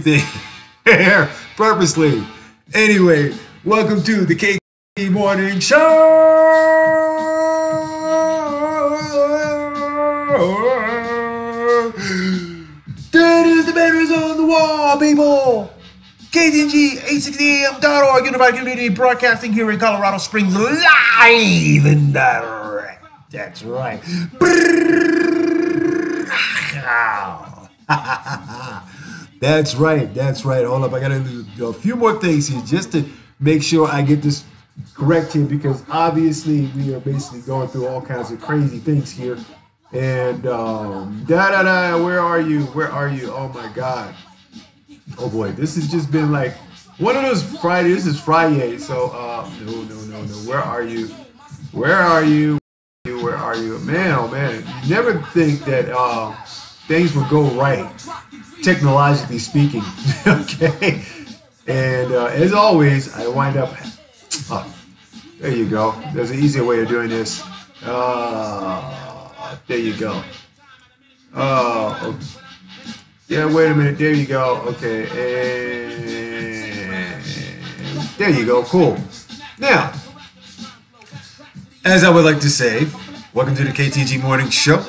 thing here purposely. Anyway, welcome to the KTNG Morning Show. That is the banners on the wall, people. KTNG 860am.org, Unified Community Broadcasting here in Colorado Springs, live and direct. That's right. That's right. That's right. Hold up. I got to do a few more things here just to make sure I get this correct here, because obviously we are basically going through all kinds of crazy things here. And where are you? Where are you? Oh my God. Oh boy, this has just been like one of those Fridays. This is Friday, so no. Where are you? Where are you? Where are you? Man, oh man, you never think that things would go right, technologically speaking. Okay, and as always, I wind up. There you go. There's an easier way of doing this. There you go. Okay. Yeah, wait a minute. There you go. Okay. And there you go. Cool. Now, as I would like to say, welcome to the KTNG Morning Show.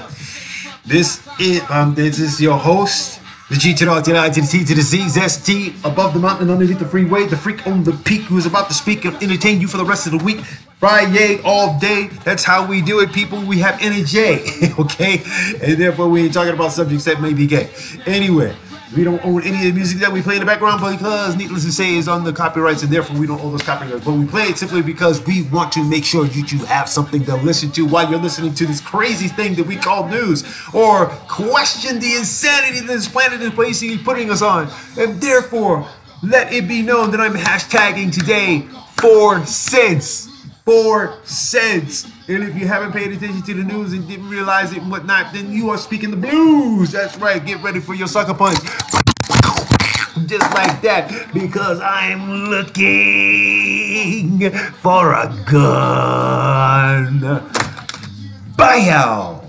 This is your host, the G to the R to the I to the T to the Z, ZST, above the mountain, underneath the freeway, the freak on the peak who is about to speak and entertain you for the rest of the week. Friday all day. That's how we do it, people. We have energy, okay? And therefore, we ain't talking about subjects that may be gay. Anyway, we don't own any of the music that we play in the background because, needless to say, is on the copyrights, and therefore we don't own those copyrights. But we play it simply because we want to make sure you two have something to listen to while you're listening to this crazy thing that we call news, or question the insanity that this planet is basically putting us on. And therefore, let it be known that I'm hashtagging today 4 cents. 4 cents. And if you haven't paid attention to the news and didn't realize it and whatnot, then you are speaking the blues. That's right. Get ready for your sucker punch. Just like that, because I'm looking for a gun. Bam!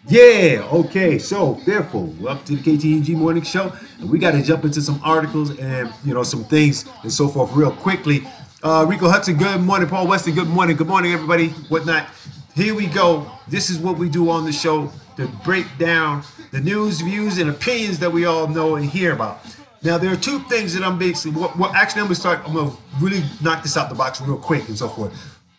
Yeah, okay. So, therefore, welcome to the KTNG Morning Show. And we got to jump into some articles and, some things and so forth real quickly. Rico Hudson, good morning. Paul Weston, good morning. Good morning, everybody. Whatnot. Here we go. This is what we do on the show to break down the news, views, and opinions that we all know and hear about. Now, there are two things that I'm basically, I'm going to really knock this out the box real quick and so forth.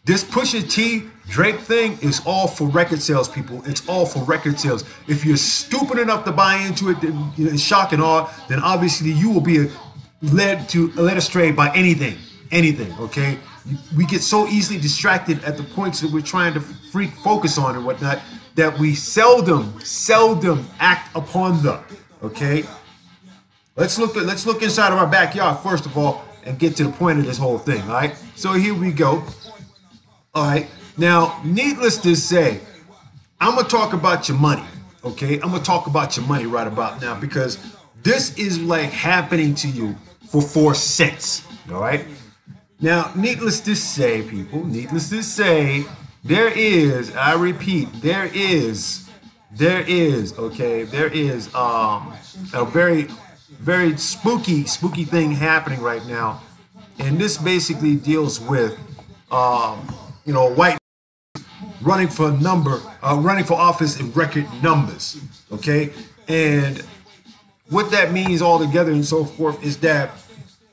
This Pusha T Drake thing is all for record sales, people. It's all for record sales. If you're stupid enough to buy into it, then, in shock and awe, then obviously you will be led astray by anything, okay? We get so easily distracted at the points that we're trying to focus on and whatnot that we seldom act upon them, okay? Let's look inside of our backyard first of all and get to the point of this whole thing, all right? So here we go. All right, now, needless to say, I'm going to talk about your money, okay? I'm going to talk about your money right about now, because this is like happening to you for 4 cents, all right? Now, needless to say, people, there is a very, very spooky thing happening right now. And this basically deals with, white running for office in record numbers, okay? And what that means altogether and so forth is that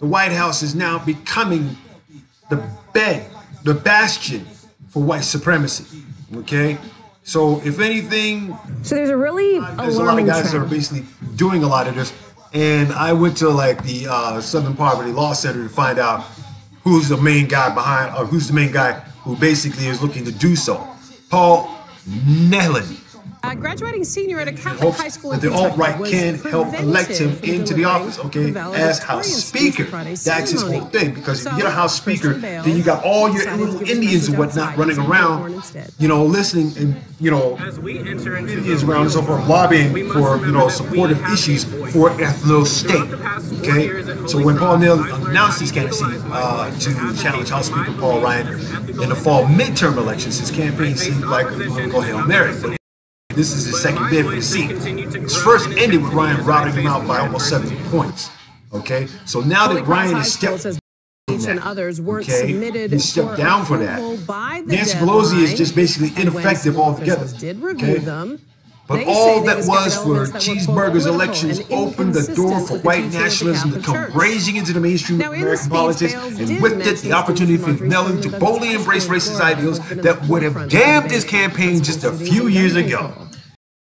the White House is now becoming the bastion for white supremacy, okay? So if anything, there's a really there's a lot of guys that are basically doing a lot of this, and I went to the Southern Poverty Law Center to find out who's the main guy who basically is looking to do so. Paul Nehlen. Graduating senior at a Catholic high school in the alt-right can help elect him into the office, okay, as House Speaker. That's his whole thing, because if you get a House Speaker, then you got all your little Indians and whatnot running around, listening and, Indians around and so forth, lobbying for, supportive issues for a little state, okay? So when Paul Nehlen announced his candidacy to challenge House Speaker Paul Ryan in the fall midterm elections, his campaign seemed like it was going to go Hail Mary. This is his second bid for the seat. His first ended with Ryan routing him out by almost 70 points. Okay, so now that Ryan has stepped and others weren't okay, submitted he stepped down for that. Nancy Pelosi is just basically ineffective altogether. Okay? But all that was for cheeseburgers elections opened the door for white nationalism to come raging into the mainstream of American politics, and with it, the opportunity for Nellen to boldly embrace racist ideals that would have damned his campaign just a few years ago.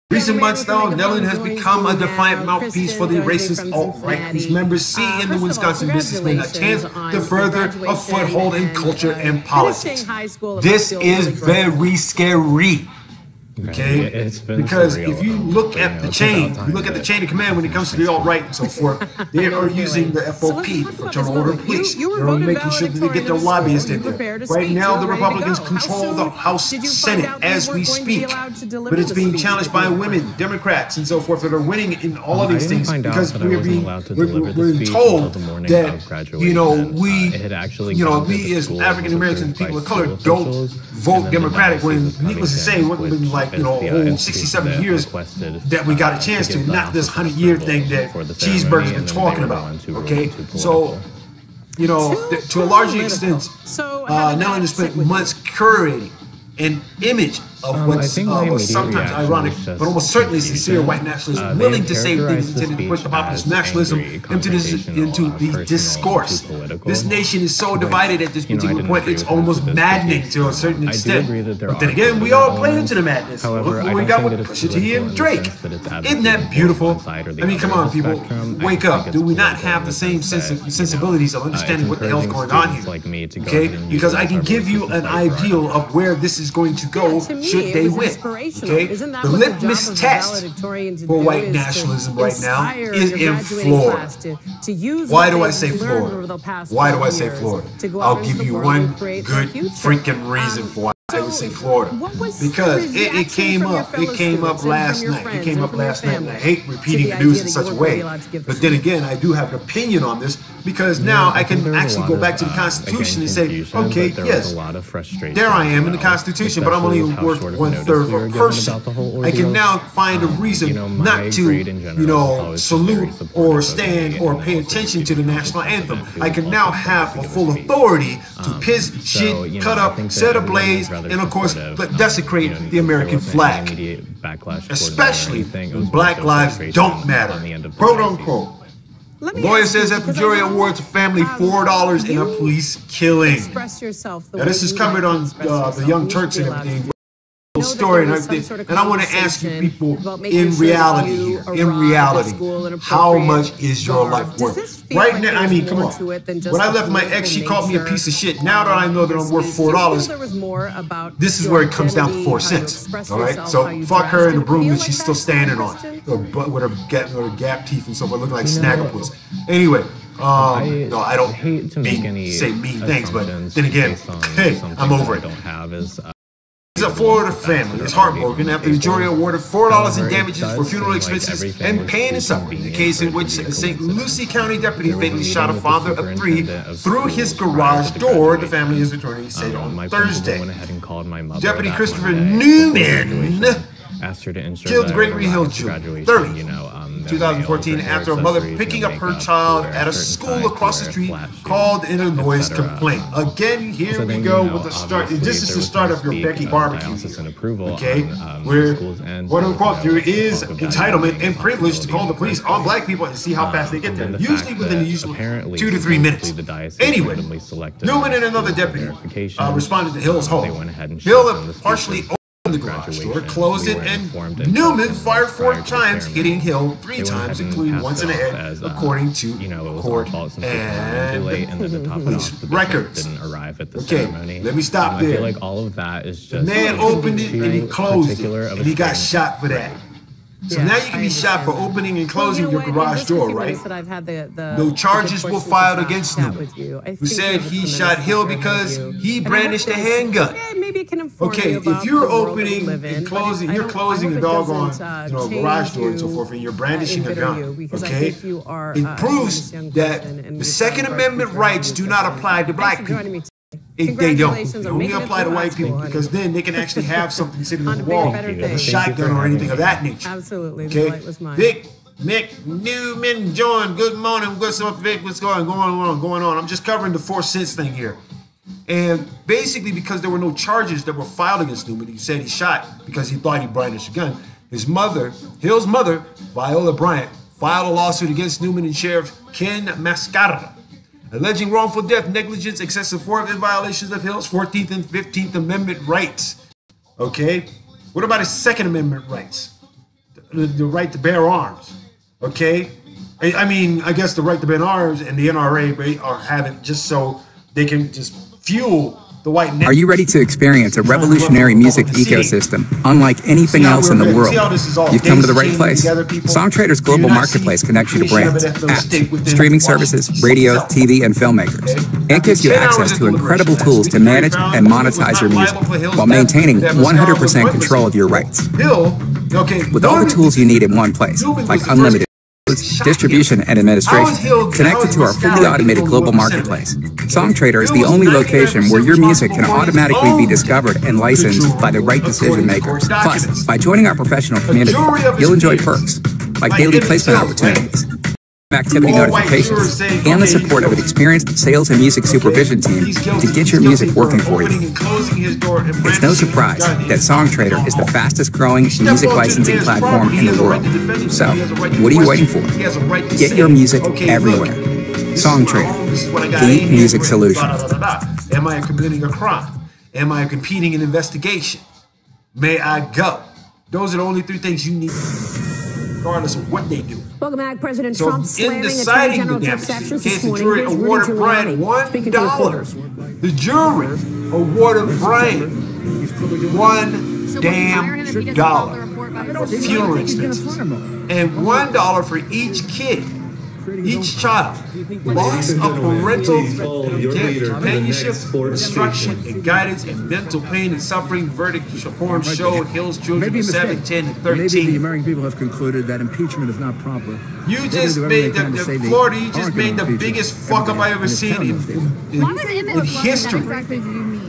Recent months, though, Nellen has become a defiant mouthpiece for the racist alt-right, whose members see in the Wisconsin businessman a chance to further a foothold in culture and politics. This is very scary. Okay, because if you look at the chain, you look at the chain of command when it comes to the alt-right and so forth, they are using the FOP, the Fraternal Order of Police. They're making sure that they get their lobbyists in there. Right now, the Republicans control the House Senate as we speak, but it's being challenged by women, Democrats, and so forth that are winning in all of these things because we're told that, you know, we as African Americans, people of color, don't vote Democratic when, needless to say, what been like, you know, a whole 67 years that we got a chance to, not this 100-year thing that Cheeseburger's been talking about, okay? So, you know, to a large extent, Nellen has spent months curating an image of what's sometimes ironic, but almost certainly sincere white nationalism, willing to say things intended to push the populist nationalism into the discourse. This nation is so divided at this particular point, it's almost maddening to a certain extent. But then again, we all play into the madness. Look what we got with Pusha T and Drake. Isn't that beautiful? I mean, come on, people, wake up. Do we not have the same sensibilities of understanding what the hell's going on here? Okay, because I can give you an ideal of where this is going to go should they win. Okay? The litmus test for white nationalism right now is in Florida. Why do I say Florida? Why do I say Florida? I'll give you one good freaking reason for why I would say Florida. Because it came up. It came up last night. It came up last night. And I hate repeating the news in such a way. But then again, I do have an opinion on this because now I can actually go back to the Constitution and say, okay, yes, there I am in the Constitution, but I'm only worth 1/3 of a person. I can now find a reason not to, you know, salute or stand or pay attention to the national anthem. I can now have a full authority to piss, shit, cut up, set ablaze, and of course desecrate the American flag, especially when black lives don't matter, quote unquote. The lawyer says that the jury awards a family $4 in a police killing. Now this is covered on the Young Turks and everything. Story and everything, and I want to ask you people in reality here, how much is your life worth? Right now, I mean, come on. When I left my ex, she called me a piece of shit. Now that I know that I'm worth $4, this is where it comes down to 4 cents. All right, so fuck her in the broom that she's still standing on, with her gap teeth and so forth, looking like Snagglepuss. Anyway. No, I don't say mean things, but then again, hey, I'm over it. It's a Florida family is heartbroken after the jury awarded $4 in damages for funeral expenses and pain and suffering. The case in which a St. Lucie County deputy fatally shot a father of 3 through his garage door, the family's attorney said on Thursday. Deputy Christopher Newman killed Gregory Hill Jr., 30, 2014, after a mother picking up her child at a school across the street called in a noise complaint. Again, here we go with the start. This is the start of your Becky barbecue. Okay, where, quote unquote, there is entitlement and privilege to call the police on black people and see how fast they get there. Usually within the usual 2 to 3 minutes. Anyway, Newman and another deputy responded to Hill's home. Hill partially the garage door, closed it, and Newman fired 4 times, hitting Hill 3 times, including once in the head, according to court and police records. Okay, let me stop there. The man opened it and he closed it, and he got shot for that. So now you can be shot for opening and closing your garage door, right? No charges were filed against Newman, who said he shot Hill because he brandished a handgun. Okay, if you're opening and closing, you're closing a doggone, garage door and so forth, and you're brandishing a gun, okay? It proves that the Second Amendment rights do not apply to black people. They don't. They only apply to white people because then they can actually have something sitting on the wall, a shotgun or anything of that nature. Absolutely. Okay? Mick Newman joined. Good morning. What's up, Vic? What's going on? I'm just covering the 4 cents thing here. And basically, because there were no charges that were filed against Newman, he said he shot because he thought he brandished a gun. His mother, Hill's mother, Viola Bryant, filed a lawsuit against Newman and Sheriff Ken Mascara, alleging wrongful death, negligence, excessive force, and violations of Hill's 14th and 15th Amendment rights. Okay? What about his Second Amendment rights? The right to bear arms. Okay? I mean, I guess the right to bear arms and the NRA are having just so they can just fuel the white. Are you ready to experience a revolutionary music ecosystem unlike anything else in the world? You've come to the right place. Songtradr's global marketplace connects you to brands, apps, streaming services, radio, TV, and filmmakers. It gives you access to incredible tools to manage and monetize your music while maintaining 100% control of your rights. With all the tools you need in one place, like unlimited distribution and administration, connected to our fully automated global marketplace. Songtradr is the only location where your music can automatically be discovered and licensed by the right decision makers. Plus, by joining our professional community, you'll enjoy perks like daily placement opportunities, activity notifications, and the support of an experienced sales and music supervision team to get your music working for you. It's no surprise that Songtradr is the fastest growing music licensing platform in the world. So, what are you waiting for? Get your music everywhere. Songtradr, the music solution. Am I committing a crime? Am I competing in investigation? May I go? Those are the only 3 things you need, regardless of what they do. Welcome back. President Trump in deciding the damages, the jury awarded Bryant $1. The jury awarded Bryant $1 for funeral expenses and $1 for each kid. Each child, loss of parental companionship, instruction, and guidance, and mental pain and suffering. Verdict form showed Hill's children of 7, 10, and 13. The American people have concluded that impeachment is not proper. You just made Florida. You just made the biggest fuck up I ever seen in history.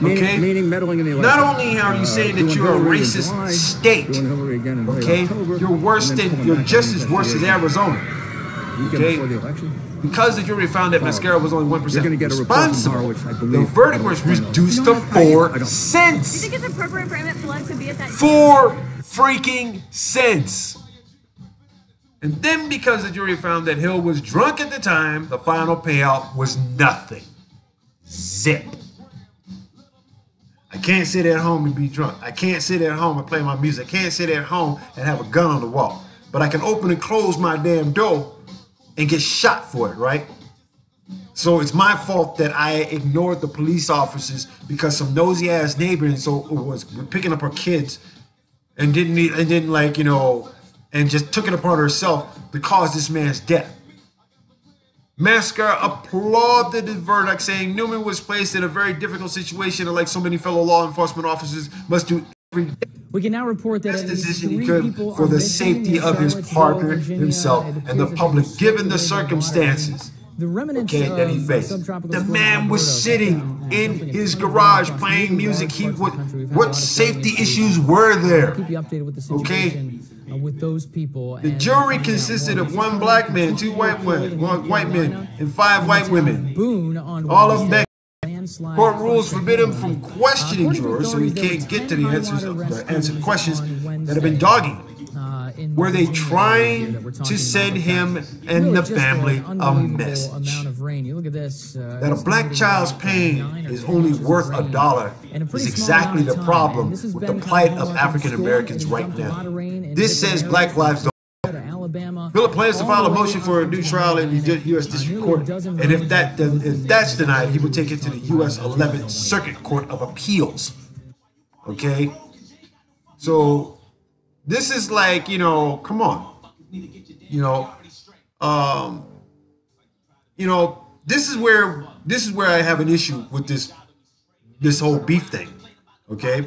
Okay. Not only are you saying that you're a racist state, okay, you're just as worse as Arizona. Okay, because the jury found that Mascara was only 1% responsible, the verdict was reduced to 4 cents. Do you think it's appropriate for Emmett Flood to be at that? 4 freaking cents. And then because the jury found that Hill was drunk at the time, the final payout was nothing. Zip. I can't sit at home and be drunk. I can't sit at home and play my music. I can't sit at home and have a gun on the wall. But I can open and close my damn door and get shot for it, right? So it's my fault that I ignored the police officers because some nosy ass neighbor was picking up her kids and didn't like, you know, and just took it upon herself to cause this man's death. Mascara applauded the verdict, saying Newman was placed in a very difficult situation and like so many fellow law enforcement officers must do every day. We can now report that best decision he could for the safety of his partner, himself, and the public, given the circumstances that he faced. The man was sitting in his garage playing music. What safety issues were there? Okay. With those people, the jury consisted of 1 black man, 2 white men, and 5 white women. All of them back. Court rules forbid him from questioning jurors, so he can't get to the answer the questions that have been dogging him. Were they trying to send him and the family a message that a black child's pain is only worth $1 is exactly the problem with the plight of African Americans right now. This says Black Lives Don't. Philip plans to file a motion for a new trial in the U.S. District Court, and if that's denied, he will take it to the U.S. 11th Circuit Court of Appeals. Okay? So, this is like, you know, come on. You know, this is where I have an issue with this whole beef thing. Okay?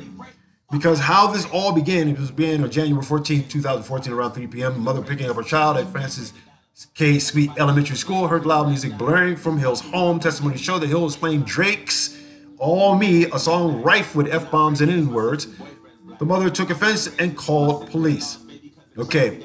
Because how this all began, it was on January 14, 2014, around 3 p.m. A mother picking up her child at Francis K. Sweet Elementary School heard loud music blaring from Hill's home. Testimony showed that Hill was playing Drake's All Me, a song rife with F-bombs and N-words. The mother took offense and called police. Okay.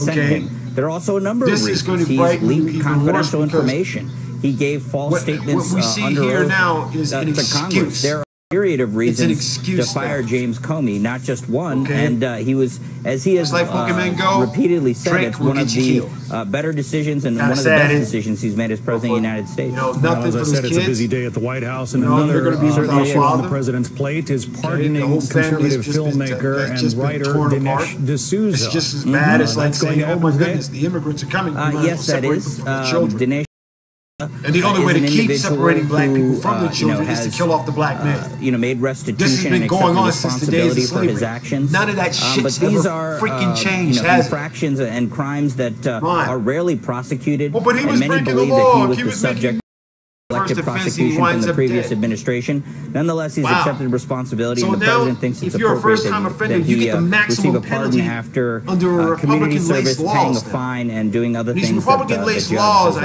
sent him. There are also a number This of is reasons. going to He's frighten you leaked even confidential worse because information. He gave false statements what we see under here oath now is an to Congress. excuse. There myriad of reasons to fire James Comey, not just one. And he was, as he has repeatedly said, it's one of the better decisions and one of the best decisions he's made as president of the United States. As I said, it's a busy day at the White House, and another issue on the president's plate is pardoning conservative filmmaker and writer Dinesh D'Souza. It's just as bad as like saying, "Oh my goodness, the immigrants are coming." Yes, that is. Dinesh. And the only way to keep separating black people from the children is to kill off the black men. Made restitution and accepted responsibility for his actions. None of that shit's ever freaking changed, infractions and crimes that are rarely prosecuted. Well, but he was and many believe that he was the subject of elective prosecution from the previous administration. Nonetheless, he's accepted responsibility, and the president thinks it's appropriate that he receive a pardon after community service, paying a fine, and doing other things that the judge has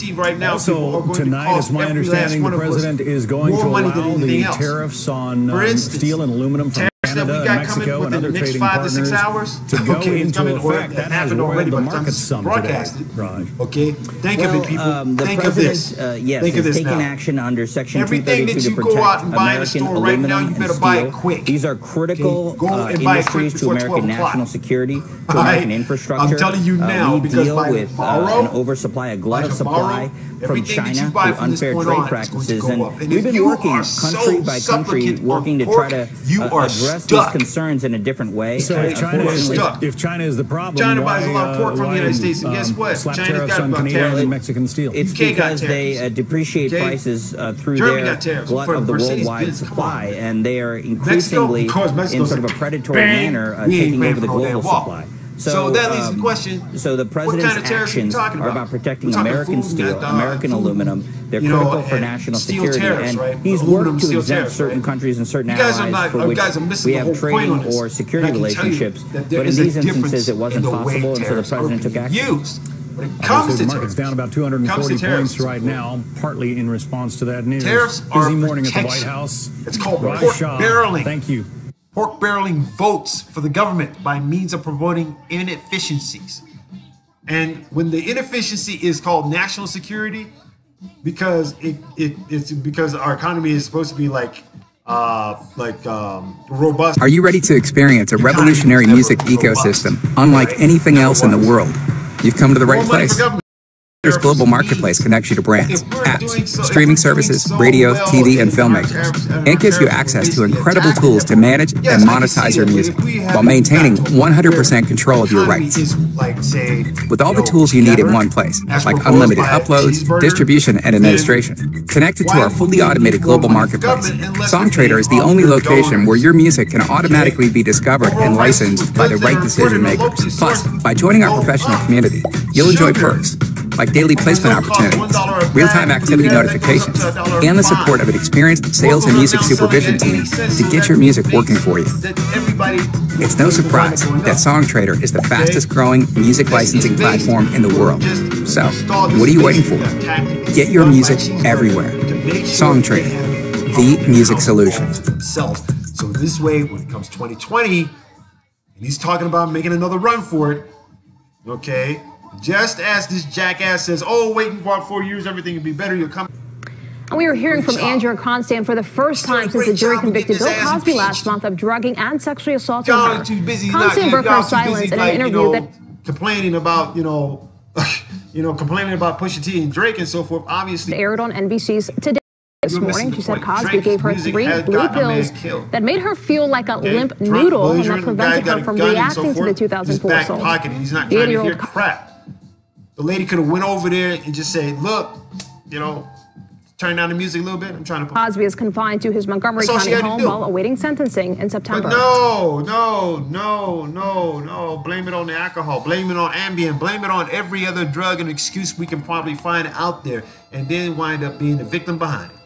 required. Also, tonight, it's my understanding the president is going to allow the tariffs on steel and aluminum from Canada and Mexico and other trading partners to go into effect. That has roiled the market some today. Right. Okay, think of it, people. Think of this. Think of this taking action under Section 232 to protect American aluminum and steel. These are critical industries to American national security, to American infrastructure. I'm telling you now, we deal with an oversupply, a glut of supply from China through unfair trade practices, and we've been working country by country, working to try to address these concerns in a different way. So if China is the problem, China buys a lot of pork from the United States, and guess what? China's got about Canadian and Mexican steel. It's because they depreciate prices through their glut of the worldwide supply, and they are increasingly, in sort of a predatory manner, taking over the global supply. So that leaves the question. So the president's actions are about protecting American steel, American aluminum. They're critical for national security, and he's worked to exempt certain countries and certain allies for which we have trading or security relationships. But in these instances, it wasn't possible, and so the president took action. When it comes to the market's down about 240 points right now, partly in response to that news. Tariffs are busy morning at the White House. It's called pork barreling. Thank you. Pork barreling votes for the government by means of promoting inefficiencies. And when the inefficiency is called national security, because it's because our economy is supposed to be robust. Are you ready to experience a revolutionary music ecosystem unlike anything else in the world? You've come to the right place. There's global marketplace connects you to brands, apps, streaming services, radio, TV, and filmmakers. It gives you access to incredible tools to manage and monetize your music while maintaining 100% control of your rights. With all the tools you need in one place, like unlimited uploads, distribution, and administration, connected to our fully automated global marketplace, SongTrader is the only location where your music can automatically be discovered and licensed by the right decision makers. Plus, by joining our professional community, you'll enjoy perks like daily placement opportunities, real-time activity notifications, and the support of an experienced sales and music supervision team to get your music working for you. It's no surprise that SongTrader is the fastest-growing music licensing platform in the world. So, what are you waiting for? Get your music everywhere. SongTrader, the music solution. So this way, when it comes 2020, and he's talking about making another run for it, okay? Just as this jackass says, "Oh, wait for about 4 years, everything will be better. You'll come." And we were hearing from Andrea Constand for the first time since the jury convicted Bill Cosby last month of drugging and sexually assaulting her. Constand broke her silence in an interview that complaining about, complaining about Pusha T and Drake and so forth. Obviously, aired on NBC's Today. This morning, she said Cosby gave her 3 blue pills that made her feel like a limp noodle and that prevented her from reacting to the 2004 assault. He's not trying to hear crap. The lady could have went over there and just said, "Look, turn down the music a little bit. I'm trying to." Cosby is confined to his Montgomery County home while awaiting sentencing in September. But no. Blame it on the alcohol. Blame it on Ambien. Blame it on every other drug and excuse we can probably find out there, and then wind up being the victim behind it.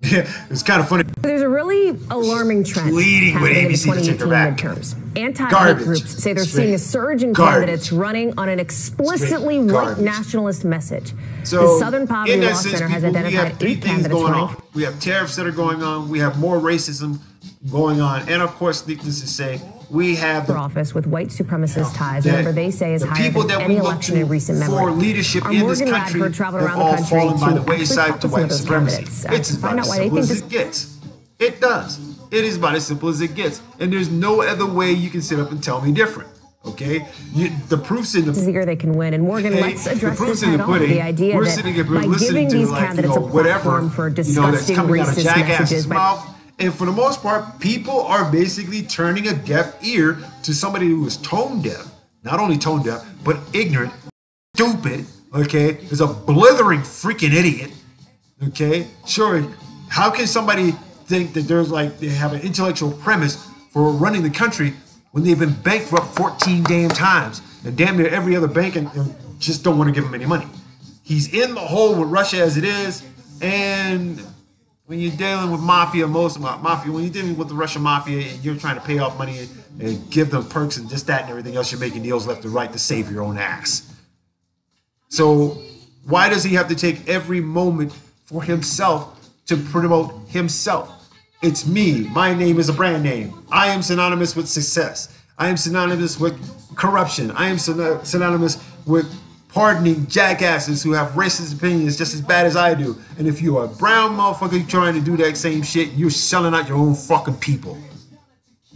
Yeah, it's kind of funny. There's a really alarming trend happening in the 2018 midterms. Anti-hate groups say they're seeing a surge in candidates running on an explicitly white nationalist message. So, the Southern Poverty Law Center has identified 8 candidates running. We have tariffs that are going on. We have more racism going on. And, of course, needless to say, we have the office with white supremacist ties. Remember, they say is higher than any election in recent memory. For leadership in this country have all fallen by the wayside to white supremacy. It's about as simple as it gets. It does. It is about as simple as it gets. And there's no other way you can sit up and tell me different. Okay? The proof's in the... This is the year they can win. And Morgan, let's address this head on. The idea that by giving these candidates a platform for disgusting racist messages... And for the most part, people are basically turning a deaf ear to somebody who is tone deaf. Not only tone deaf, but ignorant, stupid, okay? Is a blithering freaking idiot, okay? Sure, how can somebody think that they have an intellectual premise for running the country when they've been bankrupt 14 damn times and damn near every other bank and just don't want to give them any money? He's in the hole with Russia as it is, and when you're dealing with when you're dealing with the Russian mafia and you're trying to pay off money and give them perks and this, that, and everything else, you're making deals left and right to save your own ass. So why does he have to take every moment for himself to promote himself? It's me. My name is a brand name. I am synonymous with success. I am synonymous with corruption. I am synonymous with pardoning jackasses who have racist opinions just as bad as I do. And if you're a brown motherfucker trying to do that same shit, you're selling out your own fucking people.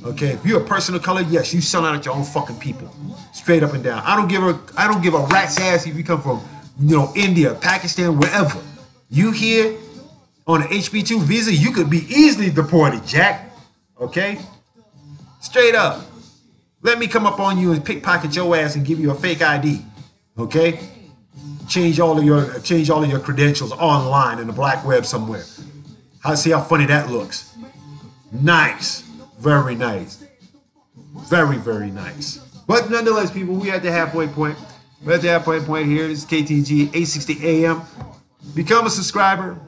Okay, if you're a person of color, yes, you selling out your own fucking people. Straight up and down. I don't give a rat's ass if you come from, India, Pakistan, wherever. You here on an HB2 visa, you could be easily deported, Jack. Okay? Straight up. Let me come up on you and pickpocket your ass and give you a fake ID. Okay, change all of your credentials online in the black web somewhere. See how funny that looks. Nice, very nice, very, very nice. But nonetheless, people, we at the halfway point. We're at the halfway point here. This is KTNG 860 AM. Become a subscriber.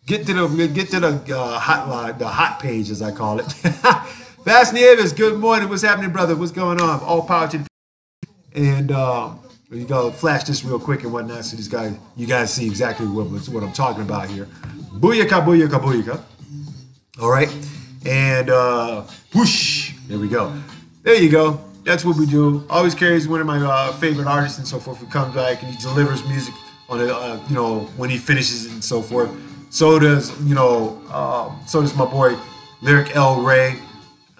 Get to the hot page, as I call it. Fast Nieves, good morning. What's happening, brother? What's going on? All power to the and you go flash this real quick and whatnot, so you guys see exactly what I'm talking about here. Booyaka, booyaka, booyaka. All right, and whoosh, there we go. There you go. That's what we do. Always carries one of my favorite artists and so forth who comes back and he delivers music on when he finishes it and so forth. So does my boy Lyric L. Ray,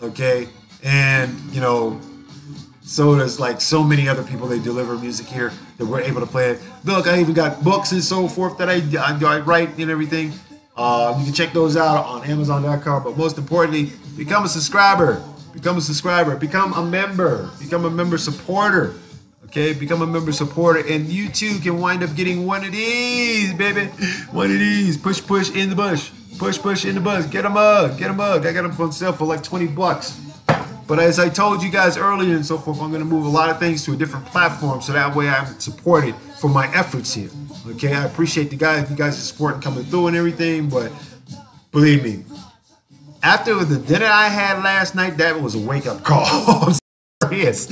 okay, and so does so many other people. They deliver music here that we're able to play it. Look, I even got books and so forth that I write and everything. You can check those out on Amazon.com. But most importantly, become a subscriber. Become a subscriber. Become a member. Become a member supporter. Okay, become a member supporter, and you too can wind up getting one of these, baby. One of these. Push, push in the bush. Push, push in the bush. Get a mug. Get a mug. I got them on sale for like $20. But as I told you guys earlier and so forth, I'm going to move a lot of things to a different platform so that way I'm supported for my efforts here. Okay, I appreciate you guys' support and coming through and everything, but believe me, after the dinner I had last night, that was a wake-up call. I'm serious.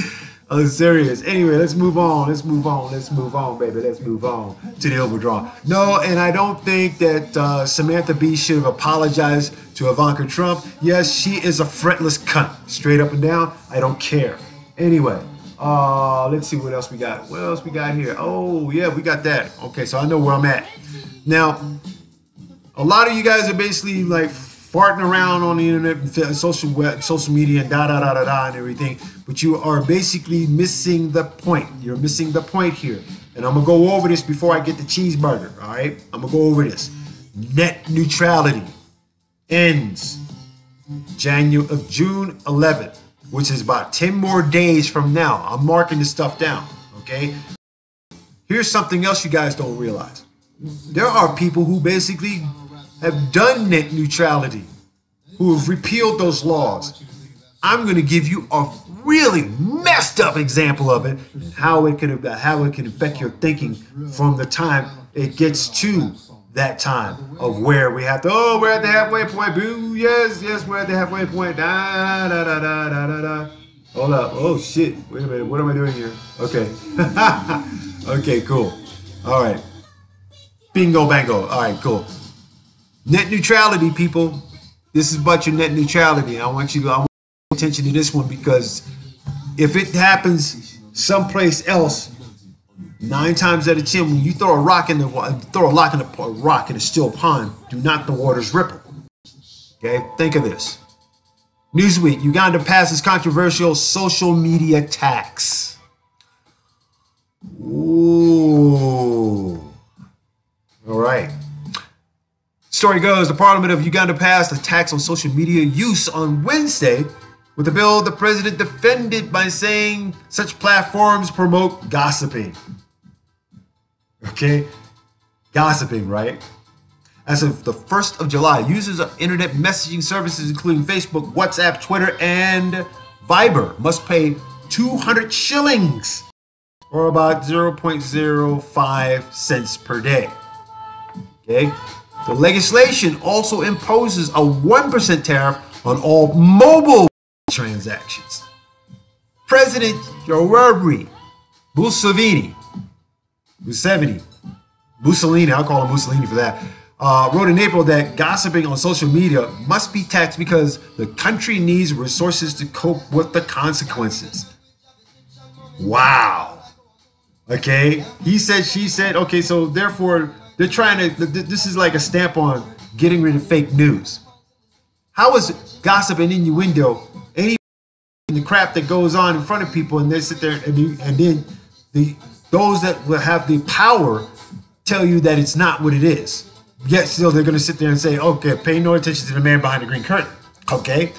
I'm serious. Anyway, let's move on. Let's move on. Let's move on, baby. Let's move on to the overdraw. No, and I don't think that Samantha Bee should have apologized to Ivanka Trump. Yes, she is a fretless cunt. Straight up and down. I don't care. Anyway, let's see what else we got. What else we got here? Oh, yeah, we got that. Okay, so I know where I'm at. Now, a lot of you guys are basically like farting around on the internet, social media, and and everything, but you are basically missing the point. You're missing the point here, and I'm gonna go over this before I get the cheeseburger. All right, I'm gonna go over this. Net neutrality ends June 11th, which is about 10 more days from now. I'm marking this stuff down. Okay. Here's something else you guys don't realize. There are people who basically have done net neutrality, who have repealed those laws. I'm going to give you a really messed up example of it, how it can affect your thinking from the time it gets to that time of where we have to. Oh, we're at the halfway point. Boo! Yes, we're at the halfway point. Da da da da da da da. Hold up! Oh shit! Wait a minute. What am I doing here? Okay. Okay. Cool. All right. Bingo bango. All right. Cool. Net neutrality, people. This is about your net neutrality. I want you to pay attention to this one, because if it happens someplace else, 9 times out of 10, when you throw a rock in a still pond, do not the waters ripple. Okay, think of this. Newsweek, Uganda passes controversial social media tax. Ooh. All right. Story goes, the Parliament of Uganda passed a tax on social media use on Wednesday. With the bill, the president defended by saying such platforms promote gossiping. Okay? Gossiping, right? As of the 1st of July, users of internet messaging services, including Facebook, WhatsApp, Twitter, and Viber, must pay 200 shillings, or about 0.05 cents per day. Okay? The legislation also imposes a 1% tariff on all mobile transactions. President Yoweri Museveni, I'll call him Mussolini for that, wrote in April that gossiping on social media must be taxed because the country needs resources to cope with the consequences. Wow. Okay. He said, she said, okay, so therefore they're trying to, this is like a stamp on getting rid of fake news. How is gossip and innuendo any the crap that goes on in front of people, and they sit there and then those that will have the power tell you that it's not what it is. Yet still they're going to sit there and say, okay, pay no attention to the man behind the green curtain. Okay.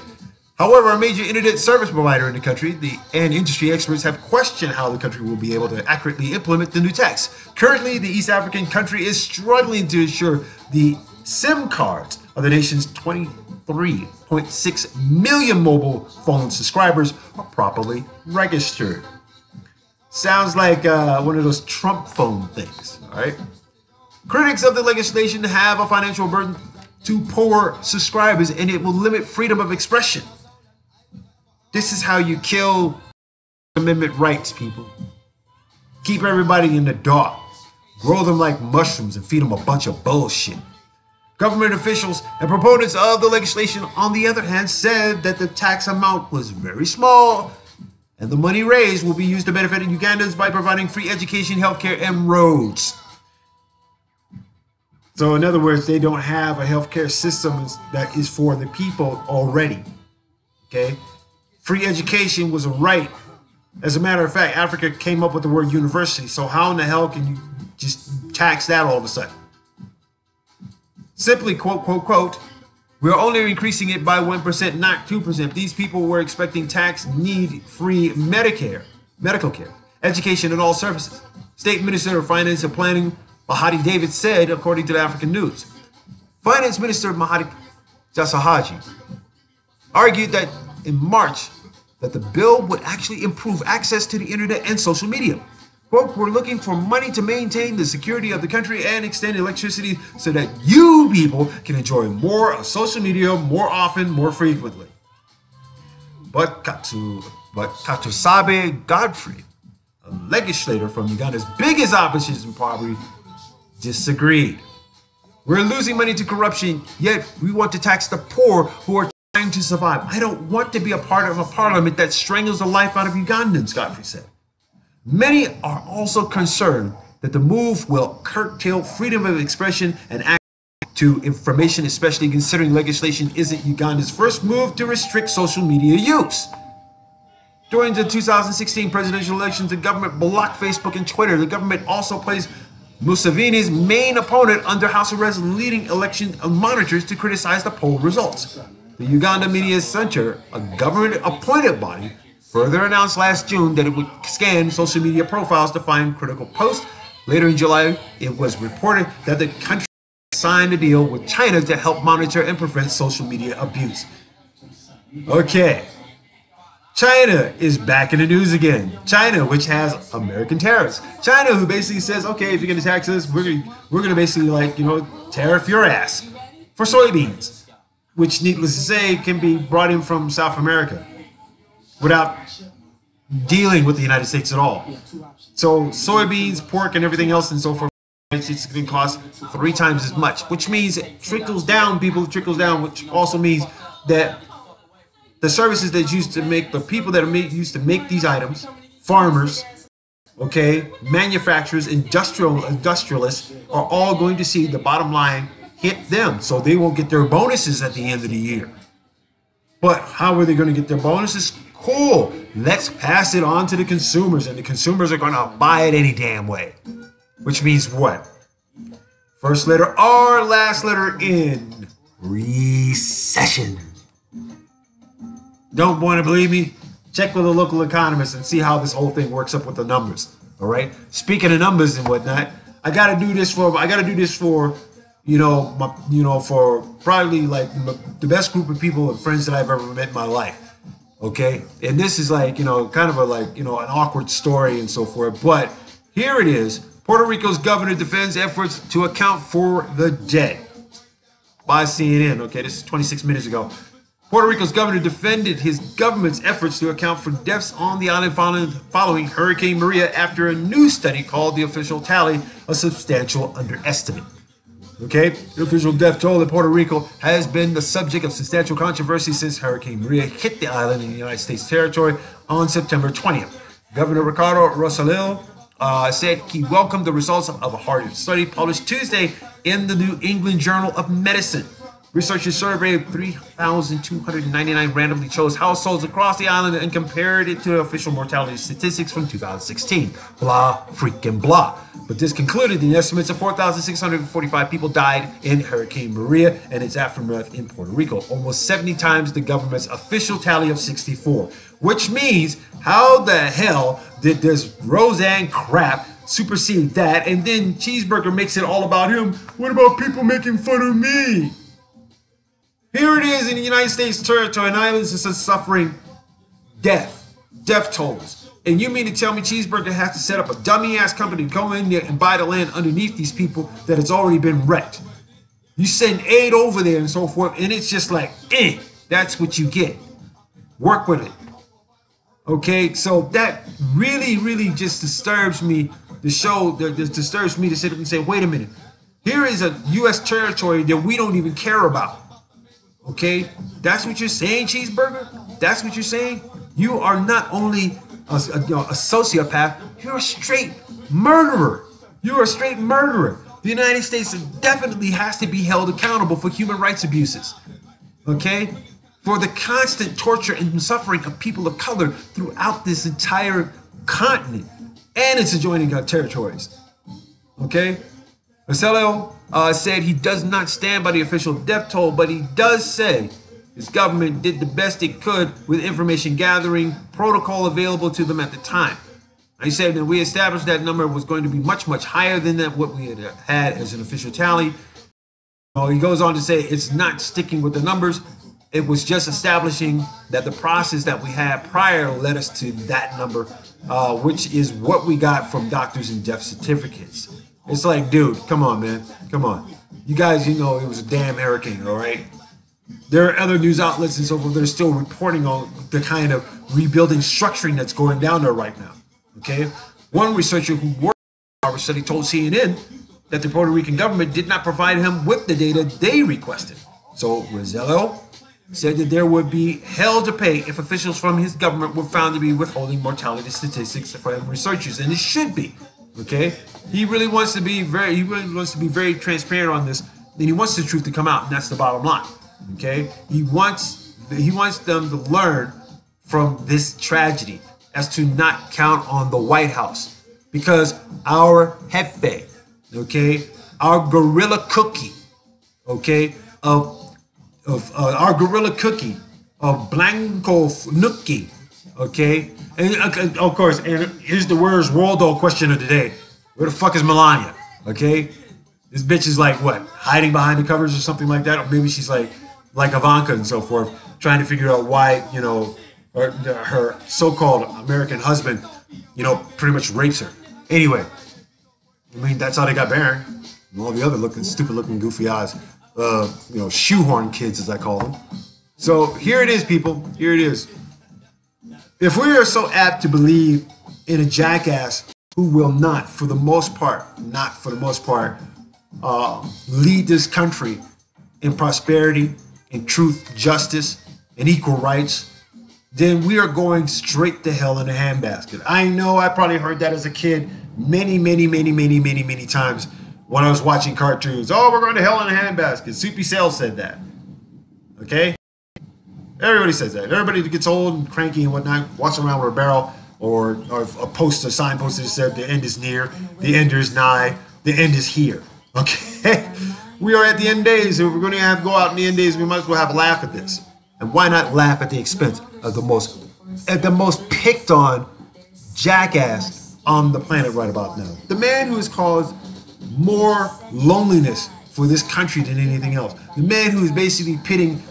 However, a major internet service provider in the country and industry experts have questioned how the country will be able to accurately implement the new tax. Currently, the East African country is struggling to ensure the SIM cards of the nation's 23.6 million mobile phone subscribers are properly registered. Sounds like one of those Trump phone things, all right? Critics of the legislation have a financial burden to poor subscribers, and it will limit freedom of expression. This is how you kill amendment rights, people. Keep everybody in the dark. Grow them like mushrooms and feed them a bunch of bullshit. Government officials and proponents of the legislation, on the other hand, said that the tax amount was very small and the money raised will be used to benefit Ugandans by providing free education, healthcare, and roads. So in other words, they don't have a healthcare system that is for the people already. Okay? Free education was a right. As a matter of fact, Africa came up with the word university. So how in the hell can you just tax that all of a sudden? Simply, quote, quote, quote, we're only increasing it by 1%, not 2%. These people were expecting tax need free medical care, education, and all services. State Minister of Finance and Planning, Mahadi David, said, according to the African News. Finance Minister Mahadi Jasahaji argued that in March that the bill would actually improve access to the internet and social media. Quote, we're looking for money to maintain the security of the country and extend electricity so that you people can enjoy more of social media more often, more frequently. But Katusabe Godfrey, a legislator from Uganda's biggest opposition party, disagreed. We're losing money to corruption, yet we want to tax the poor who are trying to survive. I don't want to be a part of a parliament that strangles the life out of Ugandans, Godfrey said. Many are also concerned that the move will curtail freedom of expression and access to information, especially considering legislation isn't Uganda's first move to restrict social media use. During the 2016 presidential elections, the government blocked Facebook and Twitter. The government also placed Museveni's main opponent under house arrest, leading election monitors to criticize the poll results. The Uganda Media Center, a government-appointed body, further announced last June that it would scan social media profiles to find critical posts. Later in July, it was reported that the country signed a deal with China to help monitor and prevent social media abuse. Okay. China is back in the news again. China, which has American tariffs. China, who basically says, okay, if you're going to tax us, we're going to basically, like, tariff your ass for soybeans, which, needless to say, can be brought in from South America without dealing with the United States at all. So soybeans, pork, and everything else and so forth, it's going to cost 3 times as much, which means it trickles down, people, trickles down, which also means that the services that used to make, the people that are used to make these items, farmers, okay, manufacturers, industrialists, are all going to see the bottom line hit them, so they won't get their bonuses at the end of the year. But how are they going to get their bonuses? Cool. Let's pass it on to the consumers, and the consumers are going to buy it any damn way. Which means what? First letter R, last letter N. Recession. Don't want to believe me? Check with a local economist and see how this whole thing works up with the numbers. All right. Speaking of numbers and whatnot, I gotta do this for for probably like the best group of people and friends that I've ever met in my life. Okay. And this is like, kind of an awkward story and so forth. But here it is. Puerto Rico's governor defends efforts to account for the dead. By CNN. Okay. This is 26 minutes ago. Puerto Rico's governor defended his government's efforts to account for deaths on the island following Hurricane Maria after a new study called the official tally a substantial underestimate. Okay, the official death toll in Puerto Rico has been the subject of substantial controversy since Hurricane Maria hit the island in the United States territory on September 20th. Governor Ricardo Rosellino said he welcomed the results of a hard study published Tuesday in the New England Journal of Medicine. Researchers surveyed 3,299 randomly chose households across the island and compared it to official mortality statistics from 2016. Blah, freaking blah. But this concluded the estimates of 4,645 people died in Hurricane Maria and its aftermath in Puerto Rico, almost 70 times the government's official tally of 64. Which means, how the hell did this Roseanne crap supersede that, and then Cheeseburger makes it all about him? What about people making fun of me? Here it is in the United States territory and islands is suffering death tolls. And you mean to tell me Cheeseburger has to set up a dummy-ass company to go in there and buy the land underneath these people that has already been wrecked? You send aid over there and so forth, and it's just like, that's what you get. Work with it. Okay, so that really, really just disturbs me. Disturbs me to sit up and say, wait a minute. Here is a U.S. territory that we don't even care about. Okay, that's what you're saying, Cheeseburger? That's what you're saying? You are not only a sociopath, you're a straight murderer. You're a straight murderer. The United States definitely has to be held accountable for human rights abuses. Okay? For the constant torture and suffering of people of color throughout this entire continent and its adjoining territories. Okay? Marcelo said he does not stand by the official death toll, but he does say his government did the best it could with information gathering protocol available to them at the time. He said that we established that number was going to be much, much higher than that what we had as an official tally. He goes on to say it's not sticking with the numbers. It was just establishing that the process that we had prior led us to that number, which is what we got from doctors and death certificates. It's like, dude, come on, man. Come on. You guys, it was a damn hurricane, all right? There are other news outlets and so forth that are still reporting on the kind of rebuilding structuring that's going down there right now, okay? One researcher who worked on our study told CNN that the Puerto Rican government did not provide him with the data they requested. So Rosello said that there would be hell to pay if officials from his government were found to be withholding mortality statistics from researchers, and it should be. Okay, he really wants to be very transparent on this, and he wants the truth to come out, and that's the bottom line. Okay, he wants them to learn from this tragedy as to not count on the White House, because our jefe, okay, our gorilla cookie, okay, our gorilla cookie of Blanco Nuki, okay. And of course, and here's the worst Waldo question of the day. Where the fuck is Melania? Okay? This bitch is like, what? Hiding behind the covers or something like that? Or maybe she's like Ivanka and so forth, trying to figure out why, her so-called American husband, pretty much rapes her. Anyway, that's how they got Barron. And all the other stupid-looking, goofy eyes. Shoehorn kids, as I call them. So here it is, people. Here it is. If we are so apt to believe in a jackass who will not, for the most part, lead this country in prosperity, in truth, justice, and equal rights, then we are going straight to hell in a handbasket. I know I probably heard that as a kid many times when I was watching cartoons. Oh, we're going to hell in a handbasket. Soupy Sales said that. Okay? Everybody says that. Everybody that gets old and cranky and whatnot walks around with a barrel or a poster, a sign poster that said the end is near, the end is nigh, the end is here. Okay? We are at the end days. If we're going to have to go out in the end days, we might as well have a laugh at this. And why not laugh at the expense of the most picked on jackass on the planet right about now? The man who has caused more loneliness for this country than anything else. The man who is basically pitting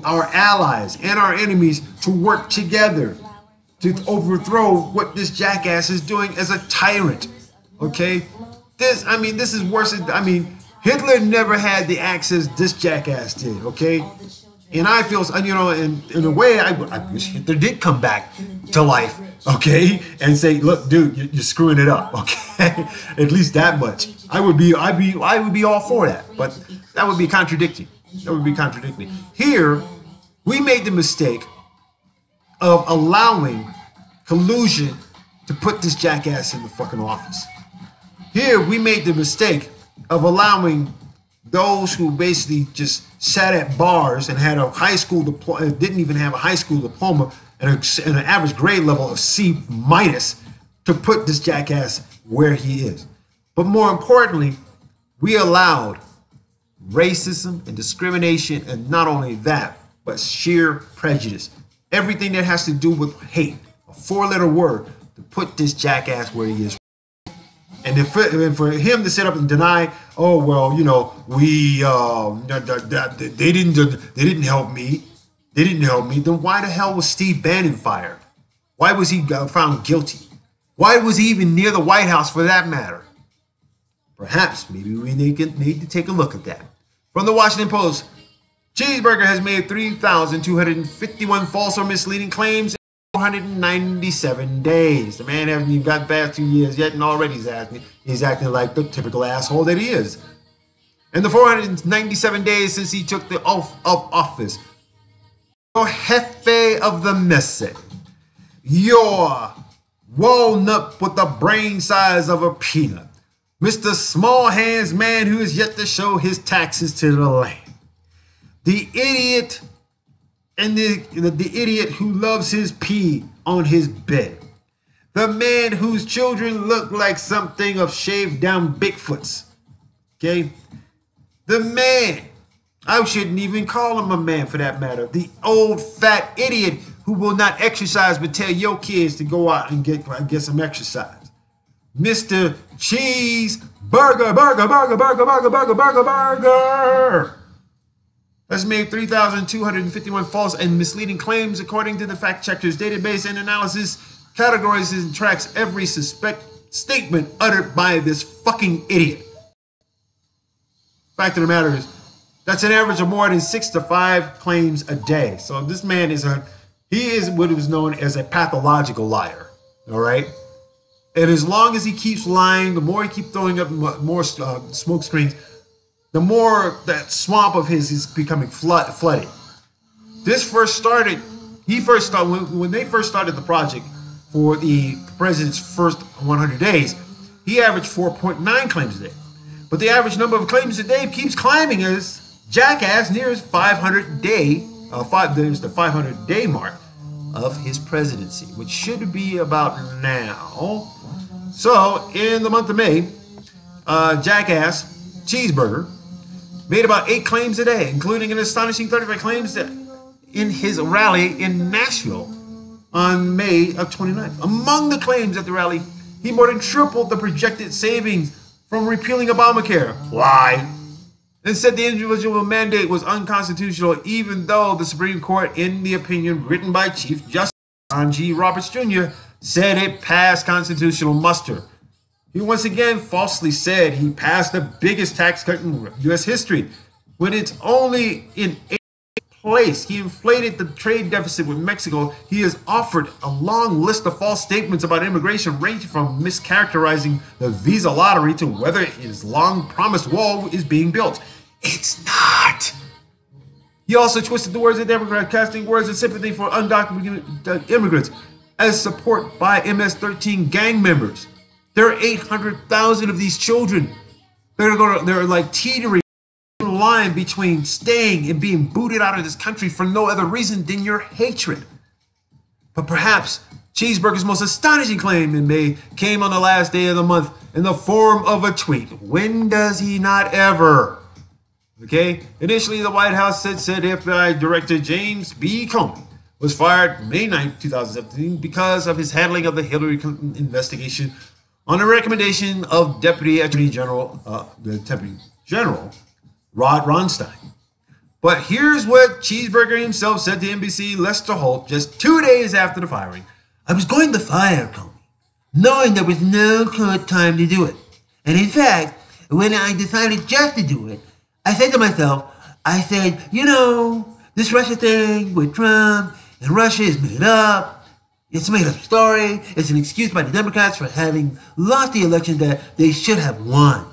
our allies and our enemies to work together to overthrow what this jackass is doing as a tyrant. Okay? This is worse than, Hitler never had the access this jackass did, okay? And I feel, in a way, I wish Hitler did come back to life, okay? And say, look, dude, you're screwing it up, okay? At least that much. I would be all for that, but that would be contradicting. That would be contradicting. Here, we made the mistake of allowing collusion to put this jackass in the fucking office. Here, we made the mistake of allowing those who basically just sat at bars and had a high school diploma, didn't even have a high school diploma and an average grade level of C- to put this jackass where he is. But more importantly, we allowed racism and discrimination, and not only that, but sheer prejudice. Everything that has to do with hate, a four-letter word, to put this jackass where he is. And for him to sit up and deny, oh well, they didn't help me. They didn't help me. Then why the hell was Steve Bannon fired? Why was he found guilty? Why was he even near the White House for that matter? Perhaps maybe we need to take a look at that. From the Washington Post, Cheeseburger has made 3,251 false or misleading claims in 497 days. The man hasn't even got past 2 years yet, and already he's acting like the typical asshole that he is. In the 497 days since he took the oath of office, your jefe of the message, your walnut with the brain size of a peanut, Mr. Small Hands man who is yet to show his taxes to the land, the idiot and the idiot who loves his pee on his bed, the man whose children look like something of shaved down Bigfoots, okay? The man, I shouldn't even call him a man for that matter, the old fat idiot who will not exercise but tell your kids to go out and get some exercise. Mr. Cheeseburger, burger. Has made 3,251 false and misleading claims according to the fact checkers database, and analysis categorizes and tracks every suspect statement uttered by this fucking idiot. Fact of the matter is, that's an average of more than 6 to 5 claims a day. So this man is what is known as a pathological liar. All right. And as long as he keeps lying, the more he keeps throwing up more smoke screens, the more that swamp of his is becoming flooded. When they first started the project for the president's first 100 days, he averaged 4.9 claims a day. But the average number of claims a day keeps climbing as jackass nears 500 day. There's the 500 day mark of his presidency, which should be about now. So in the month of May, jackass Cheeseburger made about 8 claims a day, including an astonishing 35 claims in his rally in Nashville on May of 29th. Among the claims at the rally, he more than tripled the projected savings from repealing Obamacare. Why? And said the individual mandate was unconstitutional, even though the Supreme Court, in the opinion written by Chief Justice John G. Roberts Jr., said it passed constitutional muster. He once again falsely said he passed the biggest tax cut in U.S. history, when it's only in 8th place. He inflated the trade deficit with Mexico. He has offered a long list of false statements about immigration, ranging from mischaracterizing the visa lottery to whether his long-promised wall is being built. It's not. He also twisted the words of Democrats, casting words of sympathy for undocumented immigrants as support by MS-13 gang members. There are 800,000 of these children They're like teetering on the line between staying and being booted out of this country for no other reason than your hatred. But perhaps Cheeseburger's most astonishing claim in May came on the last day of the month in the form of a tweet. When does he not ever? Okay, initially the White House said FBI Director James B. Comey was fired May 9, 2017 because of his handling of the Hillary Clinton investigation on the recommendation of Deputy Attorney General, Rod Ronstein. But here's what Cheeseburger himself said to NBC Lester Holt just 2 days after the firing. I was going to fire Comey, knowing there was no good time to do it. And in fact, when I decided just to do it, I said to myself, this Russia thing with Trump and Russia is made up. It's a made up story. It's an excuse by the Democrats for having lost the election that they should have won,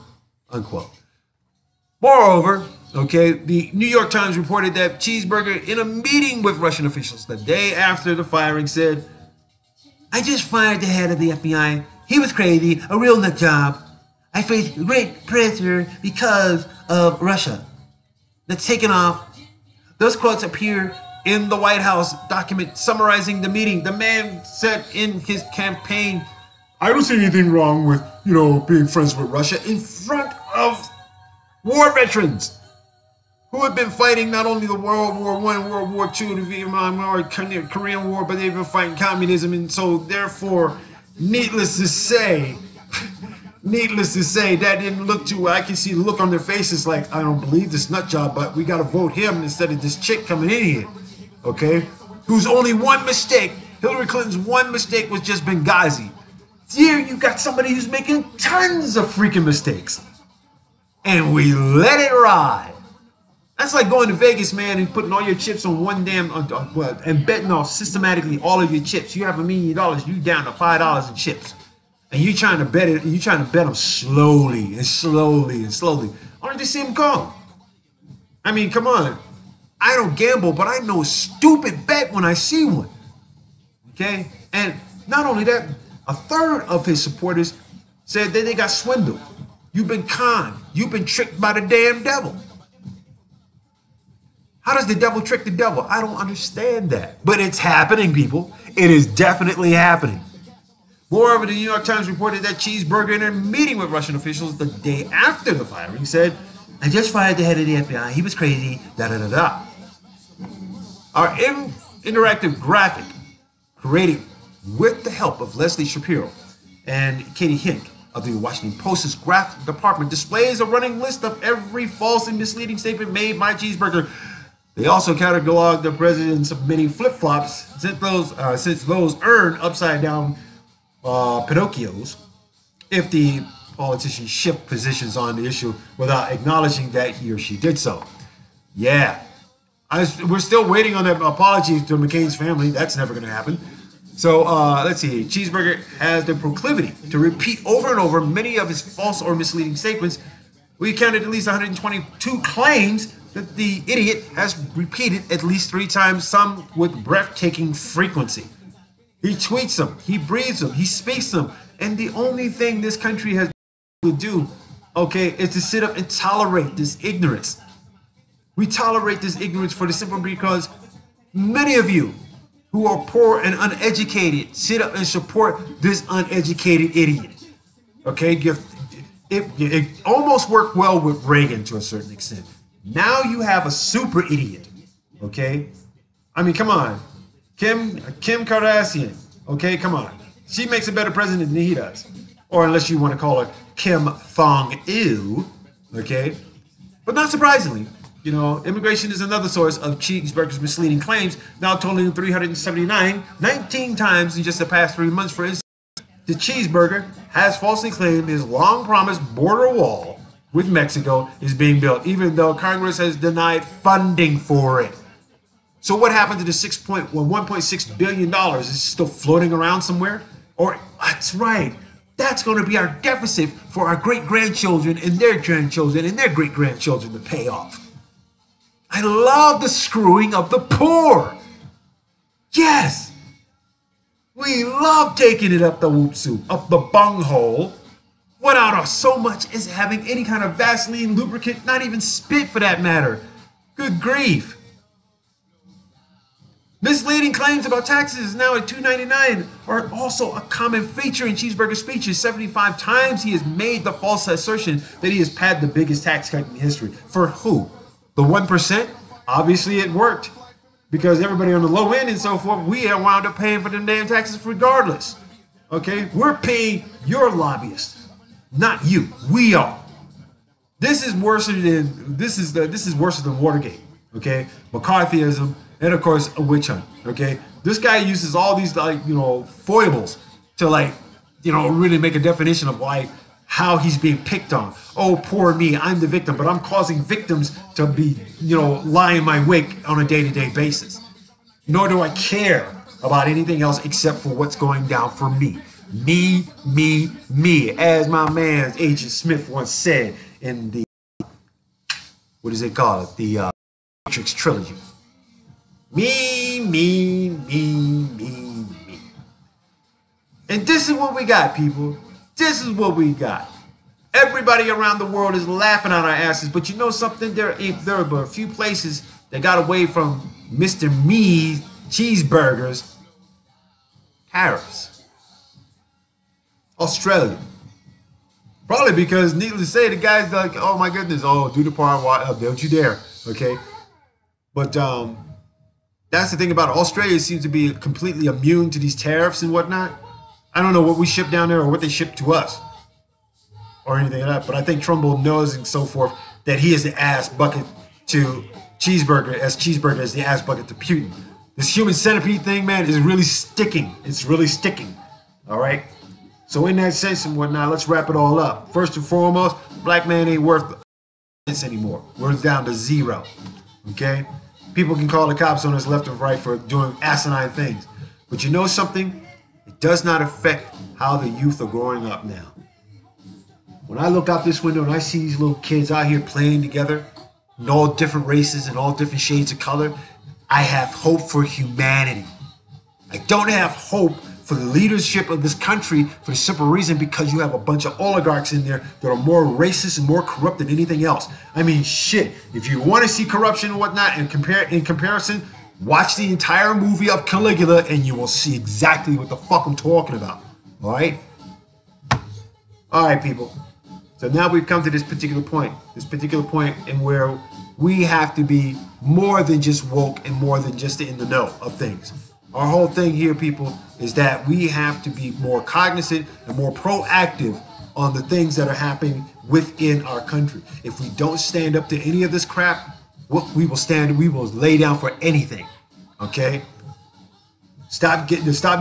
unquote. Moreover, the New York Times reported that Cheeseburger, in a meeting with Russian officials the day after the firing, said, I just fired the head of the FBI. He was crazy, a real nut job. I faced great pressure because of Russia. That's taken off. Those quotes appear in the White House document summarizing the meeting. The man said in his campaign, I don't see anything wrong with, being friends with Russia, in front of war veterans who have been fighting not only the World War I, World War II, the Vietnam War, Korean War, but they've been fighting communism. And so therefore, needless to say, that didn't look too well. I can see the look on their faces like, I don't believe this nut job, but we got to vote him instead of this chick coming in here, whose only one mistake, Hillary Clinton's one mistake was just Benghazi. Here you got somebody who's making tons of freaking mistakes. And we let it ride. That's like going to Vegas, man, and putting all your chips on one and betting off systematically all of your chips. You have $1 million, you down to $5 in chips. And you're trying to bet it, them slowly and slowly and slowly. Only to see them go. I mean, come on. I don't gamble, but I know a stupid bet when I see one. Okay? And not only that, a third of his supporters said that they got swindled. You've been conned. You've been tricked by the damn devil. How does the devil trick the devil? I don't understand that. But it's happening, people. It is definitely happening. Moreover, the New York Times reported that Cheeseburger, in a meeting with Russian officials the day after the firing, said, I just fired the head of the FBI. He was crazy, da-da-da-da. Our interactive graphic, created with the help of Leslie Shapiro and Katie Hink of the Washington Post's graphic department, displays a running list of every false and misleading statement made by Cheeseburger. They also cataloged the president's many flip-flops, since those earn upside-down Pinocchios if the politicians shift positions on the issue without acknowledging that he or she did so. Yeah, we're still waiting on that apology to McCain's family. That's never going to happen. So let's see. Cheeseburger has the proclivity to repeat over and over many of his false or misleading statements. We counted at least 122 claims that the idiot has repeated at least 3 times, some with breathtaking frequency. He tweets them, he breathes them, he speaks them, and the only thing this country has to do, is to sit up and tolerate this ignorance. We tolerate this ignorance for the simple because many of you who are poor and uneducated sit up and support this uneducated idiot. It almost worked well with Reagan to a certain extent. Now you have a super idiot. I mean, come on. Kim Kardashian, come on. She makes a better president than he does. Or unless you want to call her Kim Thong-ew, But not surprisingly, immigration is another source of Cheeseburger's misleading claims, now totaling 379, 19 times in just the past 3 months. For instance, the Cheeseburger has falsely claimed his long-promised border wall with Mexico is being built, even though Congress has denied funding for it. So what happened to the $1.6 billion? Is it still floating around somewhere? Or, that's right, that's going to be our deficit for our great-grandchildren and their grandchildren and their great-grandchildren to pay off. I love the screwing of the poor. Yes, we love taking it up the whoop soup, up the bunghole, without so much as having any kind of Vaseline, lubricant, not even spit for that matter. Good grief. Misleading claims about taxes now at $2.99 are also a common feature in Cheeseburger's speeches. 75 times he has made the false assertion that he has paid the biggest tax cut in history. For who? The 1%? Obviously it worked. Because everybody on the low end and so forth, we have wound up paying for them damn taxes regardless. Okay? We're paying your lobbyists, not you. We are. This is worse than Watergate. Okay? McCarthyism. And of course, a witch hunt. Okay, this guy uses all these foibles to really make a definition of how he's being picked on. Oh, poor me, I'm the victim, but I'm causing victims to be lie in my wake on a day-to-day basis. Nor do I care about anything else except for what's going down for me. Me. As my man Agent Smith once said in the the Matrix trilogy. Me. And this is what we got, people. This is what we got. Everybody around the world is laughing at our asses, but you know something? There are but a few places that got away from Mr. Me cheeseburgers. Paris. Australia. Probably because, needless to say, the guy's like, oh my goodness, do the part, don't you dare, okay? But, that's the thing about it. Australia seems to be completely immune to these tariffs and whatnot. I don't know what we ship down there or what they ship to us or anything like that. But I think Trumbull knows and so forth that he is the ass bucket to Cheeseburger as Cheeseburger is the ass bucket to Putin. This human centipede thing, man, is really sticking. It's really sticking. All right. So in that sense and whatnot, let's wrap it all up. First and foremost, black man ain't worth anymore. We're down to 0. Okay. People can call the cops on us left and right for doing asinine things. But you know something? It does not affect how the youth are growing up now. When I look out this window and I see these little kids out here playing together in all different races and all different shades of color, I have hope for humanity. I don't have hope for the leadership of this country for the simple reason because you have a bunch of oligarchs in there that are more racist and more corrupt than anything else. I mean, shit, if you want to see corruption and whatnot in comparison, watch the entire movie of Caligula and you will see exactly what the fuck I'm talking about. All right? All right, people. So now we've come to this particular point in where we have to be more than just woke and more than just in the know of things. Our whole thing here, people, is that we have to be more cognizant and more proactive on the things that are happening within our country. If we don't stand up to any of this crap, we will lay down for anything. Okay? Stop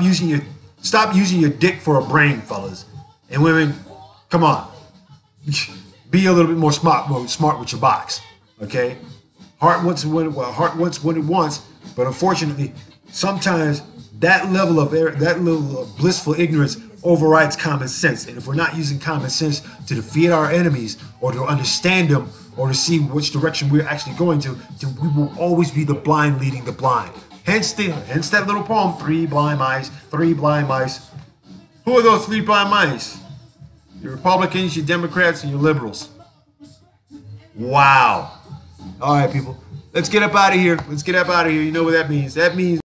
using your dick for a brain, fellas. And women, come on. Be a little bit more smart with your box. Okay? Heart wants what it wants, but unfortunately, sometimes that level of blissful ignorance overrides common sense. And if we're not using common sense to defeat our enemies or to understand them or to see which direction we're actually going to, then we will always be the blind leading the blind. Hence that little poem, 3 blind mice, 3 blind mice. Who are those 3 blind mice? Your Republicans, your Democrats, and your liberals. Wow. All right, people. Let's get up out of here. You know what that means. That means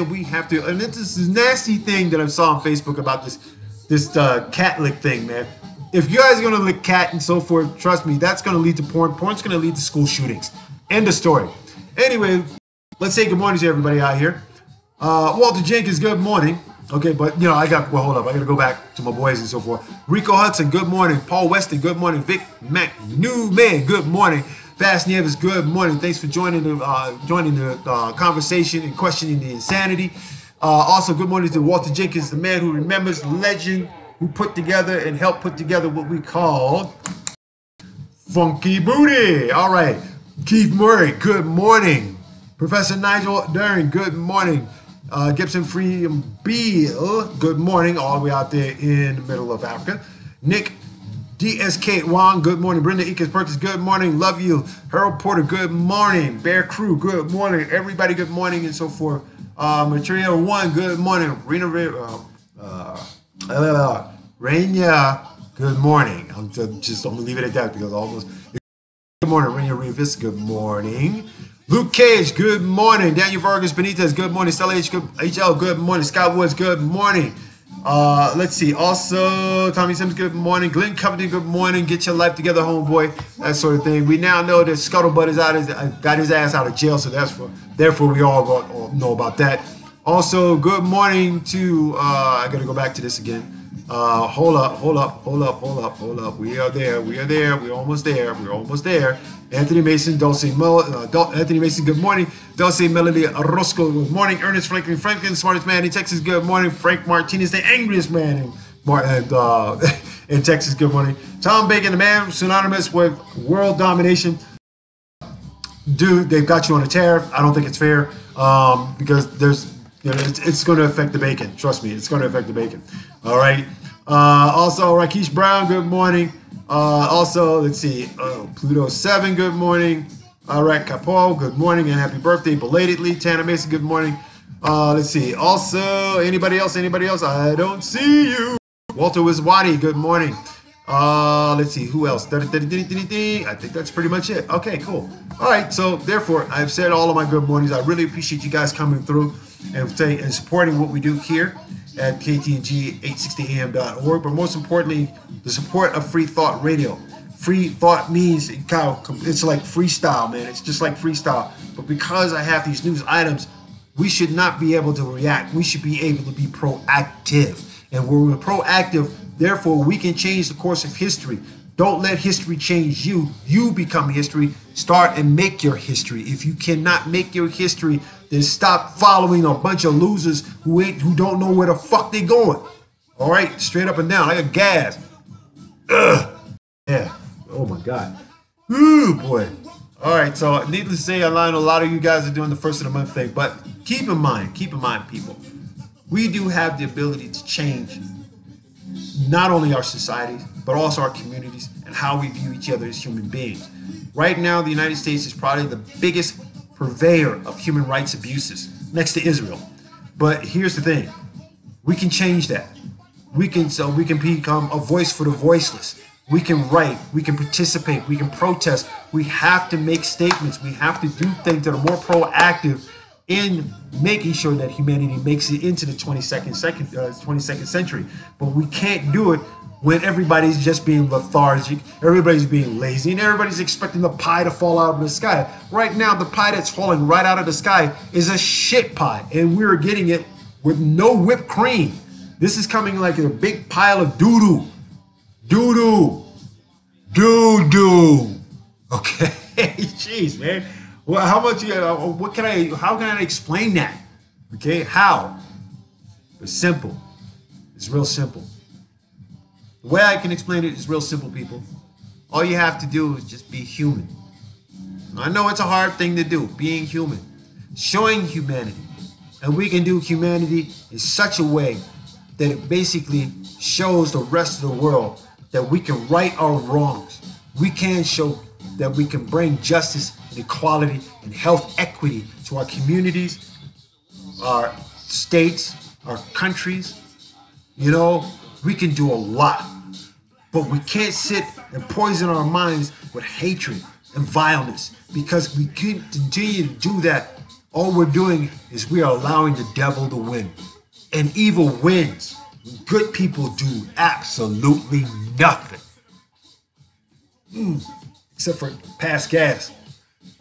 we have to, and this is nasty thing that I saw on Facebook about this cat lick thing, man. If you guys are gonna lick cat and so forth, trust me, that's gonna lead to porn. Porn's gonna lead to school shootings. End of story. Anyway, let's say good morning to everybody out here. Walter Jenkins, good morning. Okay, but hold up, I gotta go back to my boys and so forth. Rico Hudson, good morning. Paul Weston, good morning. Vic Mac, new man, good morning. Fast Nieves, good morning. Thanks for joining the conversation and questioning the insanity. Also, good morning to Walter Jenkins, the man who remembers, the legend who put together and helped put together what we call Funky Booty. All right. Keith Murray, good morning. Professor Nigel Duran, good morning. Gibson Freedom Beal, good morning, all the way out there in the middle of Africa. Nick DSK Wong, good morning. Brenda Eakins Perkins, good morning. Love you. Harold Porter, good morning. Bear Crew, good morning. Everybody, good morning, and so forth. Material One, good morning. Raina Good morning. I'm gonna leave it at that because almost. Good morning, Rainier Rivas. Good morning. Luke Cage, good morning. Daniel Vargas Benitez, good morning. Stella HL, good morning. Scott Woods, good morning. Let's see. Also, Tommy Sims, good morning. Glenn Covington, good morning. Get your life together, homeboy. That sort of thing. We now know that Scuttlebutt got his ass out of jail, so therefore we all know about that. Also, good morning to I gotta go back to this again. Hold up. We are there. We're almost there. Anthony Mason, Anthony Mason, good morning. Dulce Melody Orozco, good morning. Ernest Franklin, smartest man in Texas, good morning. Frank Martinez, the angriest man in Texas, good morning. Tom Bacon, the man synonymous with world domination. Dude, they've got you on a tariff. I don't think it's fair because it's going to affect the bacon. Trust me, it's going to affect the bacon. All right. Also, Rakesh Brown, good morning. Also, let's see. Pluto 7, good morning. All right, Capo, good morning and happy birthday belatedly. Tana Mason, good morning. Let's see. Also, anybody else? I don't see you. Walter Wiswati, good morning. Let's see. Who else? I think that's pretty much it. Okay, cool. All right. So, therefore, I've said all of my good mornings. I really appreciate you guys coming through and supporting what we do here at KTNG860am.org, but most importantly, the support of Free Thought Radio. Free thought means it's like freestyle, man. It's just like freestyle. But because I have these news items, we should not be able to react. We should be able to be proactive. And when we're proactive, therefore, we can change the course of history. Don't let history change you. You become history. Start and make your history. If you cannot make your history, then stop following a bunch of losers who don't know where the fuck they going. All right, straight up and down. I got gas. Ugh. Yeah. Oh my God. Ooh boy. All right. So needless to say, I know a lot of you guys are doing the first of the month thing, but keep in mind, people, we do have the ability to change not only our societies, but also our communities and how we view each other as human beings. Right now, the United States is probably the biggest purveyor of human rights abuses next to Israel. But here's the thing. We can change that. We can become a voice for the voiceless. We can write, we can participate, we can protest. We have to make statements. We have to do things that are more proactive in making sure that humanity makes it into the 22nd century. But we can't do it when everybody's just being lethargic, everybody's being lazy, and everybody's expecting the pie to fall out of the sky. Right now, the pie that's falling right out of the sky is a shit pie, and we're getting it with no whipped cream. This is coming like a big pile of doo-doo. Doo-doo. Doo-doo. Okay, jeez, man. Well, how can I explain that? Okay, how? It's simple. It's real simple. The way I can explain it is real simple, people. All you have to do is just be human. I know it's a hard thing to do, being human. Showing humanity. And we can do humanity in such a way that it basically shows the rest of the world that we can right our wrongs. We can show that we can bring justice and equality and health equity to our communities, our states, our countries. You know, we can do a lot. But we can't sit and poison our minds with hatred and vileness, because we continue to do that. All we're doing is we are allowing the devil to win. And evil wins when good people do absolutely nothing. Except for pass gas,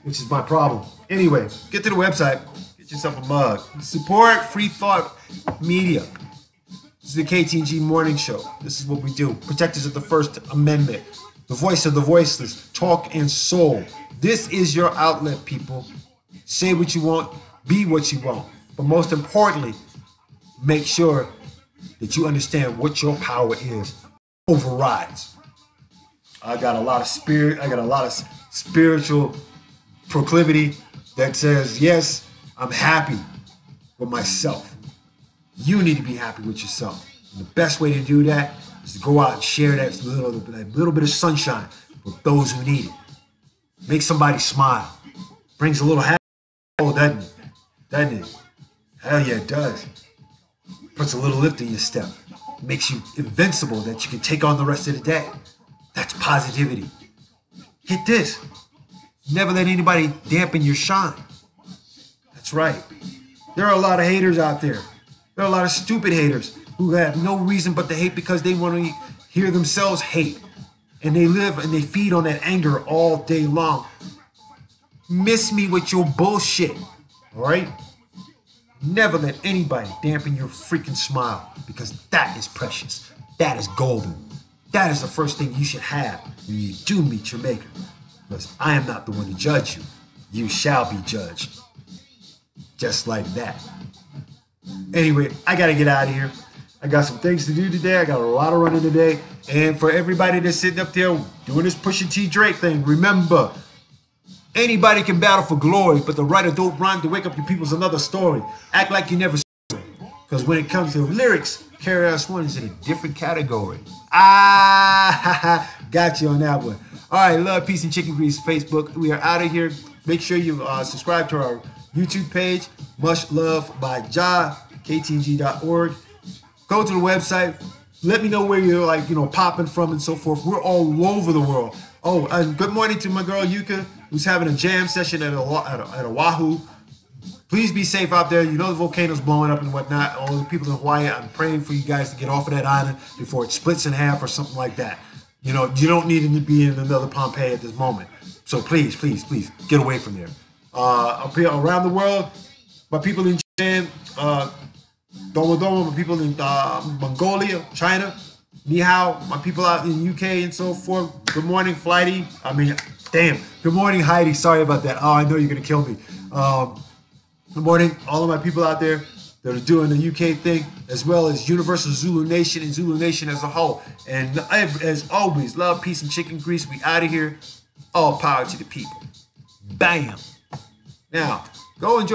which is my problem. Anyway, get to the website. Get yourself a mug. Support Free Thought Media. This is the KTNG Morning Show. This is what we do. Protectors of the First Amendment. The voice of the voiceless. Talk and soul. This is your outlet, people. Say what you want. Be what you want. But most importantly, make sure that you understand what your power is. Overrides. I got a lot of spiritual proclivity that says, yes, I'm happy with myself. You need to be happy with yourself. And the best way to do that is to go out and share that little bit of sunshine with those who need it. Make somebody smile. Brings a little happiness, doesn't it? Doesn't it? Hell yeah, it does. Puts a little lift in your step. makes you invincible, that you can take on the rest of the day. That's positivity. Get this. Never let anybody dampen your shine. That's right. There are a lot of haters out there. There are a lot of stupid haters who have no reason but to hate because they want to hear themselves hate. And they live and they feed on that anger all day long. Miss me with your bullshit. All right? Never let anybody dampen your freaking smile, because that is precious. That is golden. That is the first thing you should have when you do meet your maker. Because I am not the one to judge you. You shall be judged. Just like that. Anyway, I got to get out of here. I got some things to do today. I got a lot of running today. And for everybody that's sitting up there doing this Pusha T Drake thing, remember, anybody can battle for glory, but to write a dope rhyme to wake up your people is another story. Act like you never saw it. Because when it comes to lyrics, KRS-One is in a different category. Got you on that one. All right, Love, Peace, and Chicken Grease Facebook. We are out of here. Make sure you subscribe to our YouTube page, MushLuv'd by Ja, KTNG.org. Go to the website. Let me know where you're popping from and so forth. We're all over the world. Oh, and good morning to my girl Yuka, who's having a jam session at Oahu. Please be safe out there. You know the volcano's blowing up and whatnot. All the people in Hawaii, I'm praying for you guys to get off of that island before it splits in half or something like that. You know, you don't need to be in another Pompeii at this moment. So please, please, please get away from there. Up here around the world, my people in Japan, Domo Domo, my people in Mongolia, China, Ni hao, my people out in UK and so forth. Good morning, Flighty. Good morning, Heidi. Sorry about that. Oh, I know you're going to kill me. Good morning, all of my people out there that are doing the UK thing, as well as Universal Zulu Nation and Zulu Nation as a whole. And as always, love, peace, and chicken grease. We out of here. All power to the people. Bam. Now, go enjoy.